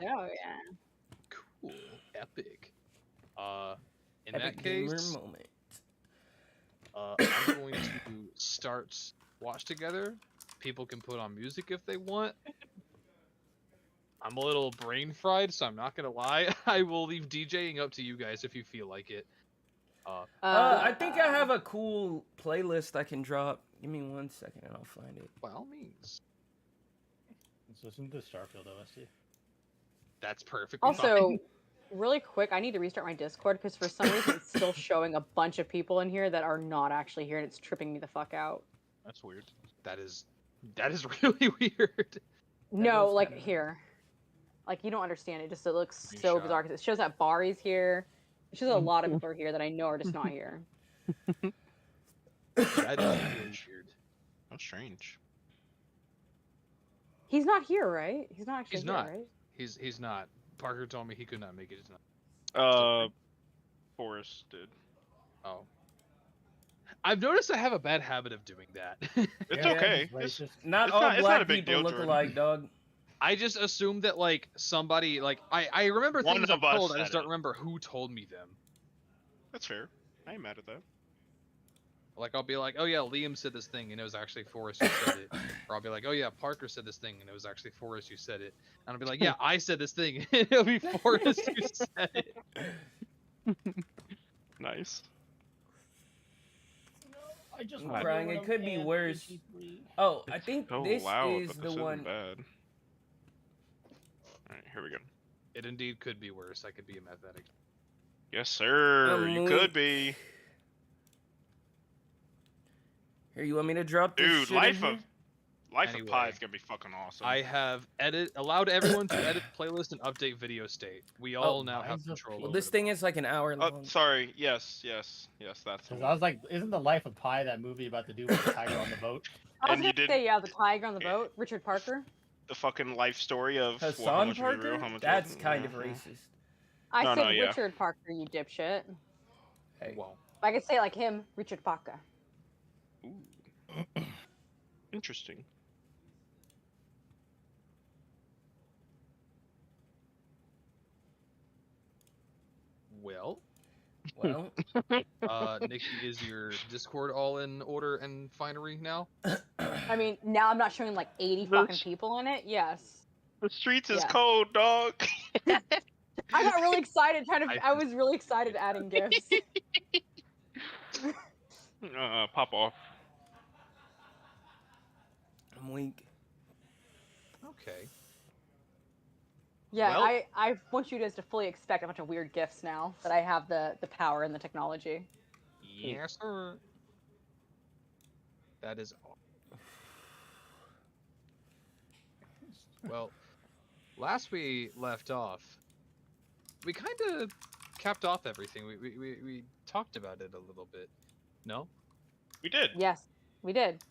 Oh yeah. Cool. Epic. In Epic that gamer case, moment. I'm going to start Watch Together. People can put on music if they want. I'm a little brain fried, so I'm not gonna lie. I will leave DJing up to you guys if you feel like it. I think I have a cool playlist I can drop. Give me 1 second and I'll find it. By all means. Let's listen to Starfield OST. That's perfectly Also, fine. really quick, I need to restart my Discord because for some reason it's still showing a bunch of people in here that are not actually here, and it's tripping me the fuck out. That's weird. That is really weird. No, does like kinda- here. Like you don't understand it. Just it looks Screenshot. so bizarre because it shows that Bari's here. It shows a lot of people are here that I know are just not here. That is really weird. How strange. He's not here, right? He's not actually He's here, not. right? He's not. Parker told me he could not make it tonight. Forrest did. Oh. I've noticed I have a bad habit of doing that. It's Yeah, okay. it's It's, racist. Not It's all not- it's black not a big people deal, look Jordan. alike, dog. I just assumed that like somebody like I remember One things of I'm us told. I said just don't it. remember who told me them. that's fair. I ain't mad at that. Like I'll be like, oh yeah, Liam said this thing, and it was actually Forrest who said it. Or I'll be like, oh yeah, Parker said this thing, and it was actually Forrest who said it. And I'll be like, yeah, I said this thing, and it'll be Forrest who said it. Nice. I just Right. Brian, it could be worse. Oh, I think So this loud, is but the this isn't one. bad. Alright, here we go. It indeed could be worse. I could be a meth addict. Yes, sir. You weak. could be. Here, you want me to drop this Dude, shit Life in of here? Pi Anyway. is gonna be fucking awesome. I have allowed everyone to edit playlist and update video state. We all now have Lies of control P. Well, over this the thing is like an hour long. sorry. Yes, that's the Because one. I was like, isn't the Life of Pi that movie about the dude with the tiger on the boat? I was And you gonna did- say, yeah, the tiger on the Yeah. boat, Richard Parker. The fucking life story of how Hassan much is Parker? real, how much That's isn't. kind of Mhm. racist. I No, said no, yeah. Richard Parker, you dipshit. Hey. Well, I could say like him, Richard Parker. Ooh. Interesting. well, Well, Nikki, is your Discord all in order and finery now? I mean, now I'm not showing like 80 fucking Bitch. people in it. Yes. The streets is Yeah. cold, dog. I got really excited I- I was really excited adding gifts. Pop off. I'm weak. Okay. Yeah, Well- I want you guys to fully expect a bunch of weird gifts now that I have the power and the technology. Yes, sir. That is all. Well, last we left off, we kind of capped off everything. We talked about it a little bit. No? We did. Yes, we did.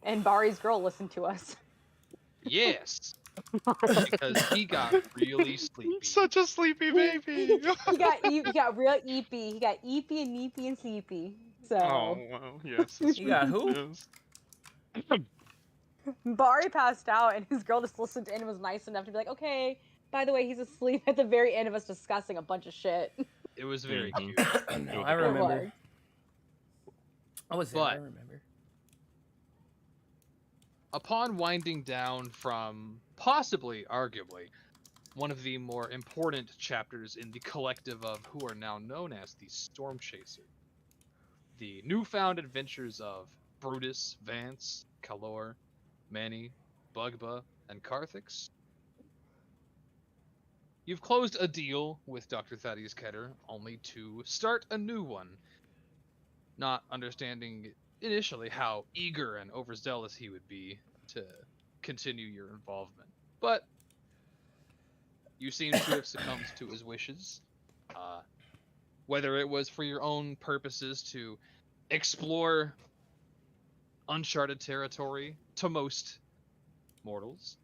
And Bari's girl listened to us. Yes. Because he got really sleepy. Such a sleepy baby. he got real eepy. He got eepy and neepy and sleepy. So Oh, wow. Yes. that's You got what who? it is. Bari passed out, and his girl just listened in and was nice enough to be like, "Okay, by the way, he's asleep." At the very end of us discussing a bunch of shit. It was very Mhm. cute. No, I It remember. was. I was there. I But- remember. Upon winding down from possibly, arguably, one of the more important chapters in the collective of who are now known as the Storm Chaser, the newfound adventures of Brutus, Vance, Kalor, Manny, Bugba, and Carthix, you've closed a deal with Dr. Thaddeus Ketter, only to start a new one, not understanding initially how eager and overzealous he would be to continue your involvement. But you seem to have succumbed to his wishes. Whether it was for your own purposes to explore uncharted territory to most mortals,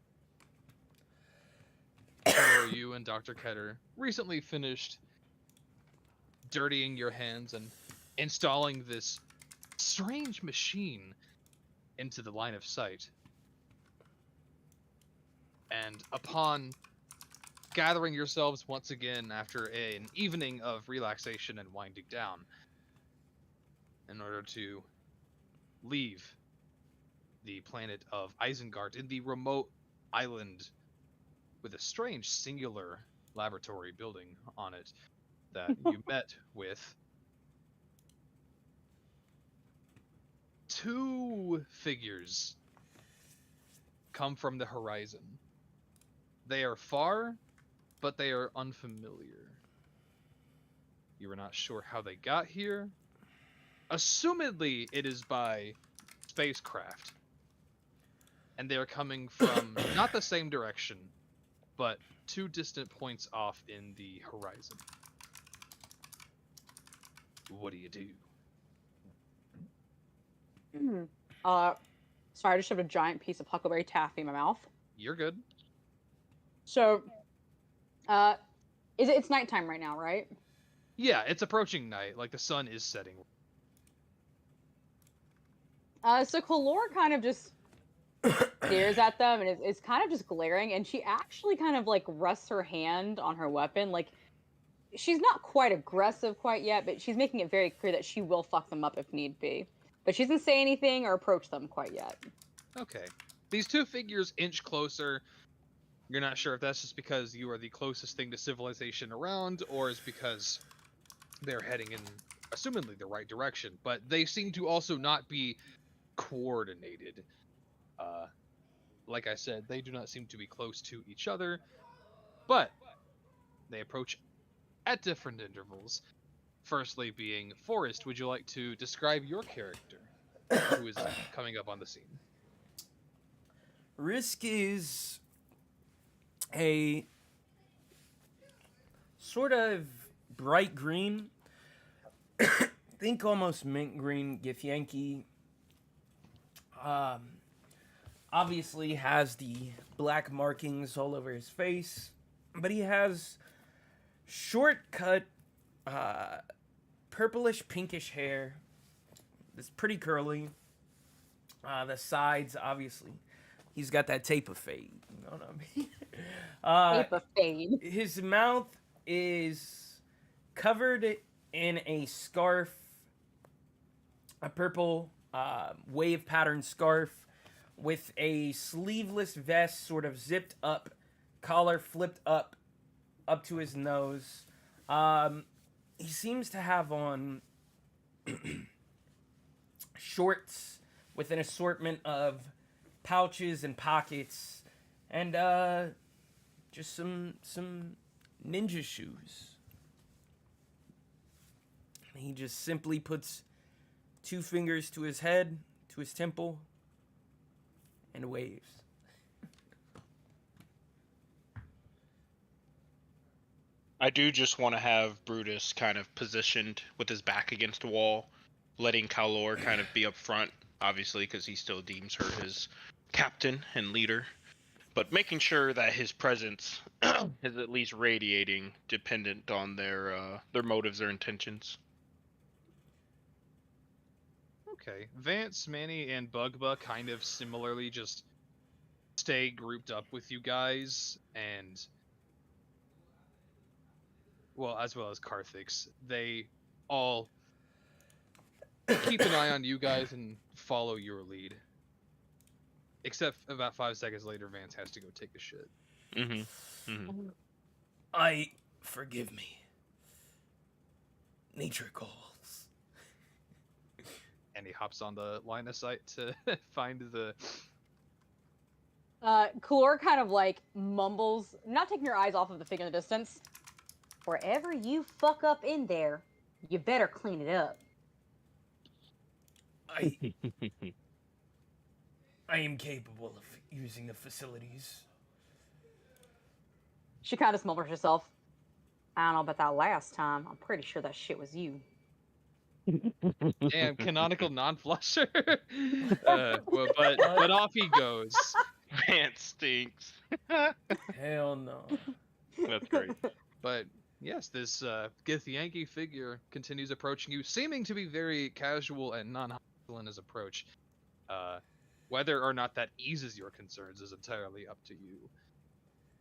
or you and Dr. Ketter recently finished dirtying your hands and installing this strange machine into the line of sight. And upon gathering yourselves once again after an evening of relaxation and winding down in order to leave the planet of Isengard in the remote island with a strange singular laboratory building on it that you met with two figures come from the horizon. They are far, but they are unfamiliar. You are not sure how they got here. Assumedly, it is by spacecraft. And they are coming from not the same direction, but two distant points off in the horizon. What do you do? Sorry, I just shoved a giant piece of huckleberry taffy in my mouth. You're good. So, it's nighttime right now, right? Yeah, it's approaching night. Like, the sun is setting. So Kalor kind of just stares at them and is kind of just glaring, and she actually kind of like rests her hand on her weapon. Like, she's not quite aggressive quite yet, but she's making it very clear that she will fuck them up if need be. But she doesn't say anything or approach them quite yet. Okay. These two figures inch closer. You're not sure if that's just because you are the closest thing to civilization around, or is because they're heading in, assumedly, the right direction. But they seem to also not be coordinated. Like I said, they do not seem to be close to each other, but they approach at different intervals. Firstly being Forrest, would you like to describe your character who is coming up on the scene? Risk is a sort of bright green, think almost mint green Githyanki. Obviously has the black markings all over his face, but he has short-cut, purplish pinkish hair. It's pretty curly. The sides, obviously, he's got that tape of fade. You know what I mean? Tape of fade. His mouth is covered in a scarf, a purple wave pattern scarf with a sleeveless vest, sort of zipped up, collar flipped up to his nose. He seems to have on shorts with an assortment of pouches and pockets, and just some ninja shoes. He just simply puts two fingers to his head, to his temple, and waves. I do just want to have Brutus kind of positioned with his back against the wall, letting Kalor kind of be up front, obviously, because he still deems her his captain and leader, but making sure that his presence is at least radiating, dependent on their motives or intentions. Okay. Vance, Manny, and Bugba kind of similarly just stay grouped up with you guys, and well, as well as Karthix. They all keep an eye on you guys and follow your lead. Except about 5 seconds later, Vance has to go take a shit. Forgive me. Nature calls. And he hops on the line of sight to find the... Kalor kind of like mumbles, not taking her eyes off of the figure in the distance. Wherever you fuck up in there, you better clean it up. I am capable of using the facilities. She kind of smothers herself. I don't know about that last time. I'm pretty sure that shit was you. Damn, canonical non-flusher. But off he goes. Vance stinks. Hell no. That's great. But yes, this Githyanki figure continues approaching you, seeming to be very casual and non-hostile in his approach. Whether or not that eases your concerns is entirely up to you.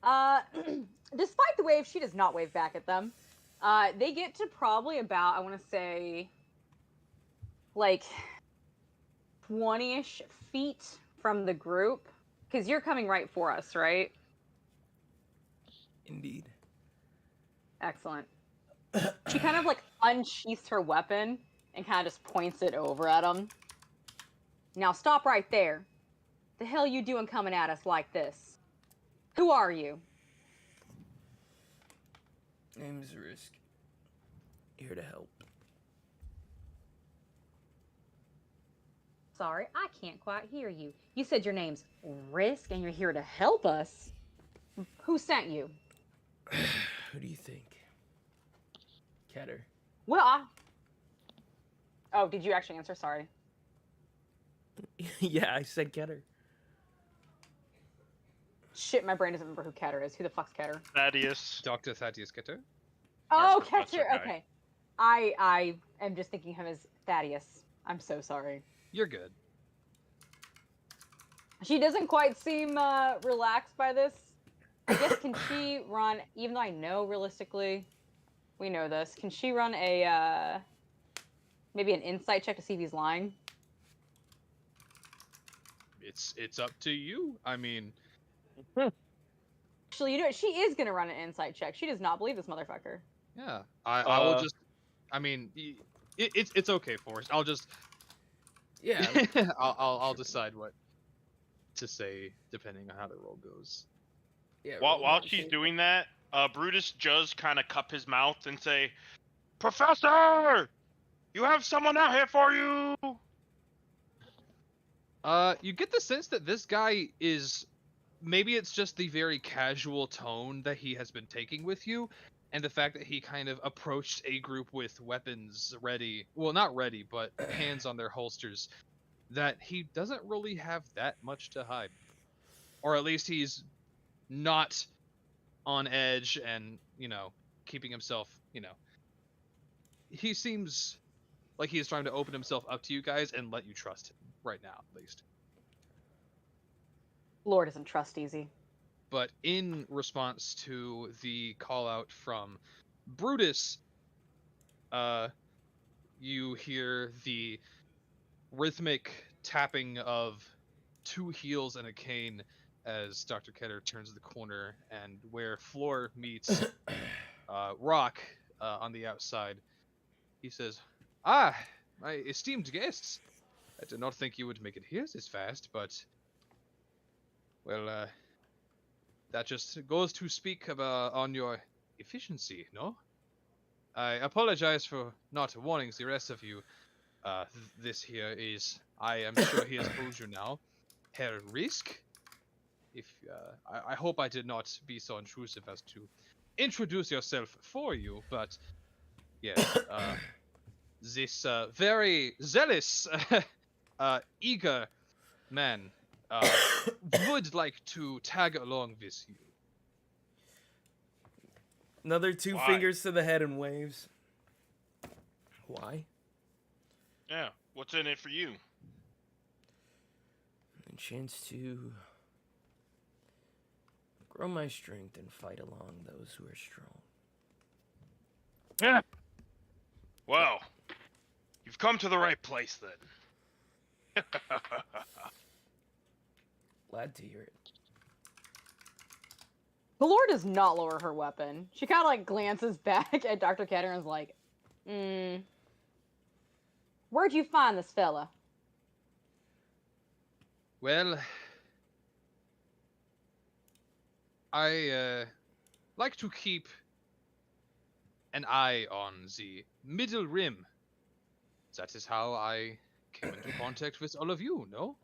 Despite the wave, she does not wave back at them. They get to probably about, I want to say, like 20-ish feet from the group, because you're coming right for us, right? Indeed. Excellent. She kind of like unsheaths her weapon and kind of just points it over at them. Now stop right there. The hell you doing coming at us like this? Who are you? Name's Risk. Here to help. Sorry, I can't quite hear you. You said your name's Risk and you're here to help us? Who sent you? Who do you think? Keter. Well, Oh, did you actually answer? Sorry. Yeah, I said Keter. Shit, my brain doesn't remember who Keter is. Who the fuck's Keter? Thaddeus. Dr. Thaddeus Keter. Oh, professor Keter. guy. Okay. I am just thinking of him as Thaddeus. I'm so sorry. You're good. She doesn't quite seem relaxed by this. I guess, can she run, even though I know realistically, we know this, can she run a, maybe an insight check to see if he's lying? It's up to you. I mean, Actually, you know what? She is going to run an insight check. She does not believe this motherfucker. yeah. I will just. I mean, it's okay, Forrest. I'll just. Yeah. I'll decide what to say depending on how the roll goes. Yeah. While she's doing that, Brutus does kind of cup his mouth and say, "Professor, you have someone out here for you." You get the sense that this guy is. Maybe it's just the very casual tone that he has been taking with you, and the fact that he kind of approached a group with weapons ready. Well, not ready, but hands on their holsters. That he doesn't really have that much to hide. Or at least he's not on edge and, keeping himself, He seems like he's trying to open himself up to you guys and let you trust him right now, at least. Lord doesn't trust easy. But in response to the call out from Brutus, you hear the rhythmic tapping of two heels and a cane as Dr. Keter turns the corner, and where floor meets rock on the outside, he says, "Ah, my esteemed guests. I did not think you would make it here this fast, but, well, that just goes to speak about on your efficiency, no? I apologize for not warning the rest of you. This here is, I am sure he has told you now, Herr Risk. If I hope I did not be so intrusive as to introduce yourself for you, but yes, this very zealous, eager man would like to tag along with you." Another two Why? fingers to the head and waves. Why? Yeah, what's in it for you? A chance to grow my strength and fight along those who are strong. Yeah. Well, you've come to the right place then. Glad to hear it. Galore does not lower her weapon. She kind of like glances back at Dr. Keter and is like, where'd you find this fella? Well, I like to keep an eye on the Middle Rim. That is how I came into contact with all of you, no?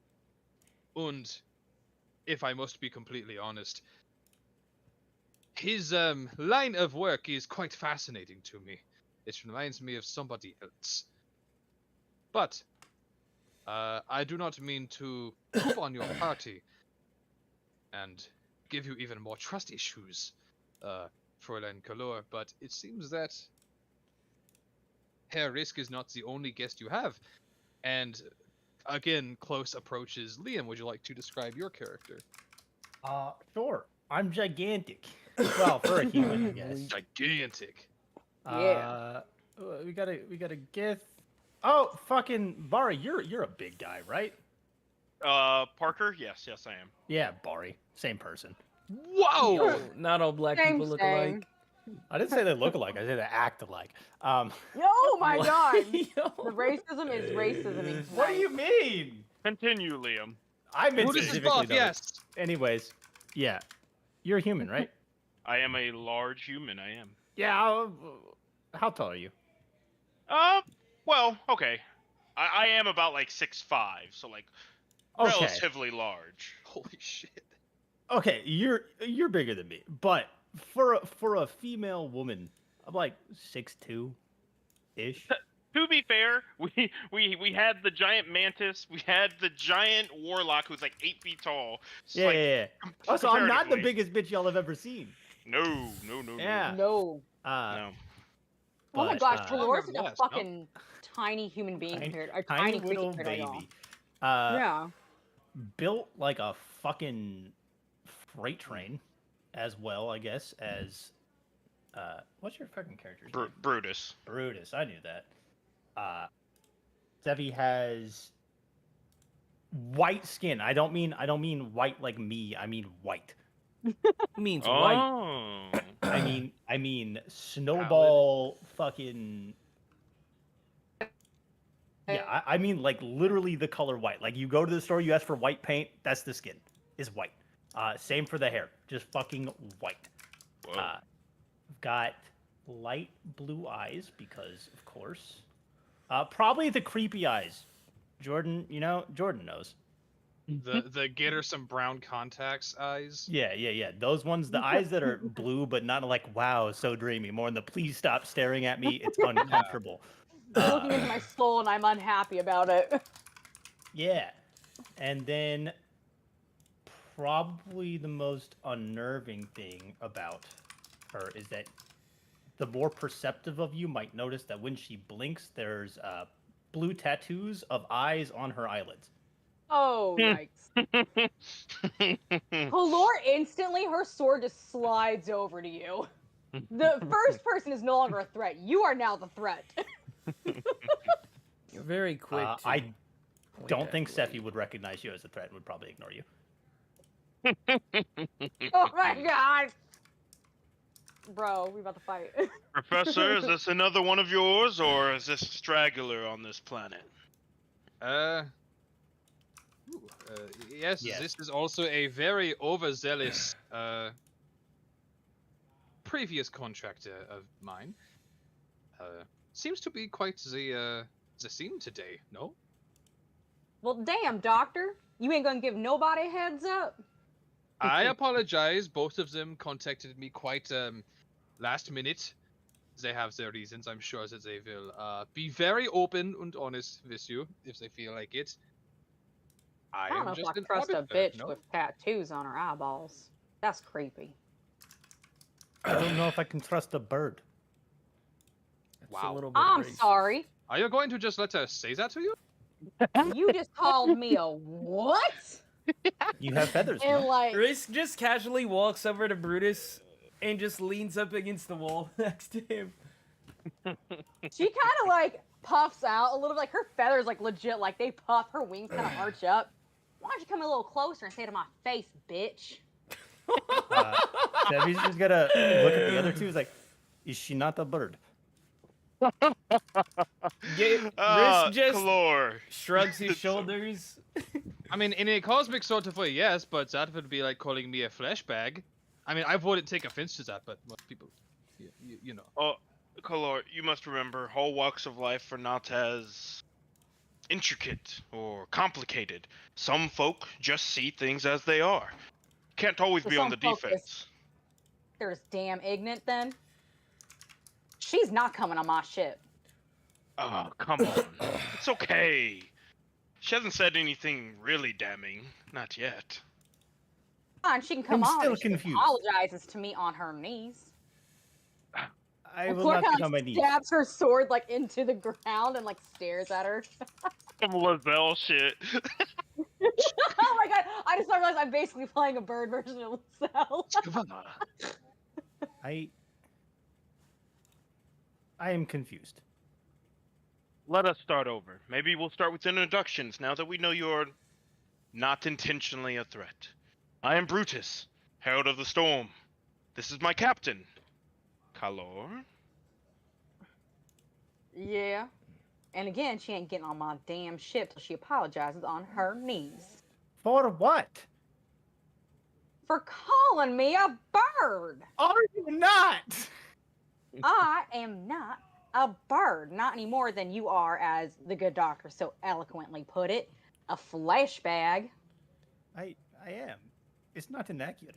And if I must be completely honest, his line of work is quite fascinating to me. It reminds me of somebody else. But I do not mean to poop on your party and give you even more trust issues, Fräulein Kalor, but it seems that Herr Risk is not the only guest you have. And again, close approaches. Liam, would you like to describe your character? Sure. I'm gigantic. Well, for a human, I guess. Gigantic. Yeah. We got a gift. Oh, fucking Bari, you're a big guy, right? Parker? Yes, I am. Yeah, Bari, same person. Whoa! Yo, not all black Same, people look same. alike. I didn't say they look alike. I said they act alike. Oh my What? god. Yo. The racism is racism. What do you mean? Continue, Liam. I meant Brutus is specifically buff, though. yes. Anyways, yeah, you're a human, right? I am a large human. I am. Yeah. How tall are you? Well, okay. I am about like 6'5", so like Okay. relatively large. Holy shit. Okay, you're bigger than me, but for a female woman, I'm like 6'2", ish. To be fair, we had the giant mantis, we had the giant warlock who's like 8 feet tall. It's Yeah, like, yeah, yeah. Also, I'm not the comparatively- biggest bitch y'all have ever seen. No. Yeah. No. No. Oh my But, gosh, Dolores is a Nevertheless, no. fucking tiny human being Tiny- compared. A tiny tiny creature little compared to y'all. baby. Yeah. Built like a fucking freight train, as well, I guess, as what's your fucking character's name? Brutus. Brutus. I knew that. Sevi has white skin. I don't mean white like me. I mean white. Means white. Oh. I mean snowball fucking. Yeah, I mean like literally the color white. Like you go to the store, you ask for white paint. That's the skin. Is white. Same for the hair. Just fucking white. Whoa. Got light blue eyes because, of course. Probably the creepy eyes. Jordan, Jordan knows. The get her some brown contacts eyes. Yeah. Those ones, the eyes that are blue, but not like, wow, so dreamy. More in the please stop staring at me. It's uncomfortable. Looking into my soul and I'm unhappy about it. Yeah. And then probably the most unnerving thing about her is that the more perceptive of you might notice that when she blinks, there's blue tattoos of eyes on her eyelids. Oh, yikes. Kalor instantly, her sword just slides over to you. The first person is no longer a threat. You are now the threat. You're very quick. to I point don't that think way. Sephi would recognize you as a threat and would probably ignore you. Oh my god. Bro, we about to fight. Professor, is this another one of yours, or is this a straggler on this planet? Yes, Yes. this is also a very overzealous previous contractor of mine. Seems to be quite the scene today, no? Well, damn, doctor. You ain't gonna give nobody a heads up? I apologize. Both of them contacted me quite last minute. They have their reasons. I'm sure that they will be very open and honest with you if they feel like it. I don't am know if just I an trust a auditor, bitch no? with tattoos on her eyeballs. That's creepy. I don't know if I can trust a bird. It's Wow. A little bit I'm racist. sorry. Are you going to just let her say that to you? You just called me a what? You have feathers. And no? like, Risk just casually walks over to Brutus and just leans up against the wall next to him. she kind of like puffs out a little bit. Like her feathers, like legit, like they puff. Her wings kind of arch up. Why don't you come a little closer and say it to my face, bitch? Sevi's just gonna look at the other two. He's like, is she not a bird? Risk just Kalor. shrugs his shoulders. I mean, in a cosmic sort of way, yes, but that would be like calling me a flesh bag. I mean, I wouldn't take offense to that, but most people, you know. Oh, Kalor, you must remember, all walks of life are not as intricate or complicated. Some folk just see things as they are. Can't always So be on the some folk defense. They're just damn ignorant then. She's not coming on my ship. Oh, come on. It's okay. She hasn't said anything really damning. Not yet. Fine, she can come I'm on. still and she confused. apologizes to me on her knees. I will Kalora not kinda, get on my like, knees. stabs her sword like into the ground and like stares at her. Some Lavelle shit. Oh my god! I just realized I'm basically playing a bird version of Lacelle. I am confused. Let us start over. Maybe we'll start with introductions now that we know you're not intentionally a threat. I am Brutus, Herald of the Storm. This is my captain, Kalor. Yeah. And again, she ain't getting on my damn ship till she apologizes on her knees. For what? For calling me a bird! Are you not? I am not a bird, not any more than you are, as the good doctor so eloquently put it, a flesh bag. I am. It's not inaccurate.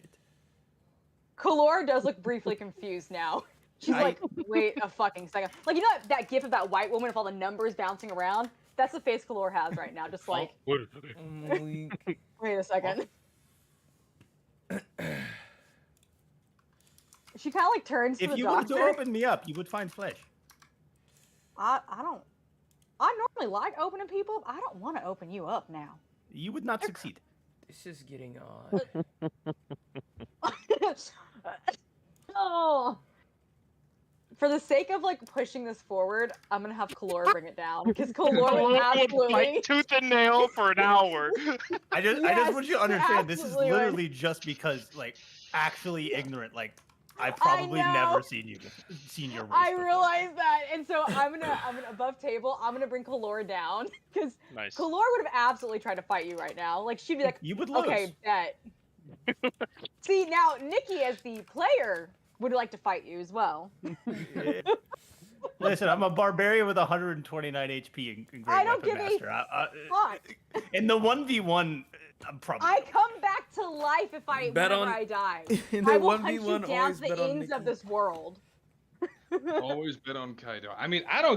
Kalora does look briefly confused now. She's like, wait a fucking second. Like, you know that gif of that white woman with all the numbers bouncing around? That's the face Kalora has right now, just like, wait a second. She kind of like turns to If the you were doctor. to open me up, you would find flesh. I normally like opening people. I don't want to open you up now. You would not succeed. This is getting odd. Oh. For the sake of like pushing this forward, I'm gonna have Kalora bring it down because Kalora would would absolutely. fight tooth and nail for an hour. I just Yes, want you to understand this is absolutely would. literally just because like actually ignorant. Like I've probably never seen your race I before. realize that, and so I'm gonna above table. I'm gonna bring Kalora down because Nice. Kalora would have absolutely tried to fight you right now. Like she'd be like, You would lose. okay, bet. See now, Nikki as the player would like to fight you as well. Listen, I'm a barbarian with 129 HP in Great I don't Weapon give a Master. fuck. In the 1v1, I'm probably. I come back to life if Bet whenever on- I die. In I the will hunt you 1v1, down always to bet the on ends of Nikki. this world. Always bet on Kaido. I mean, I don't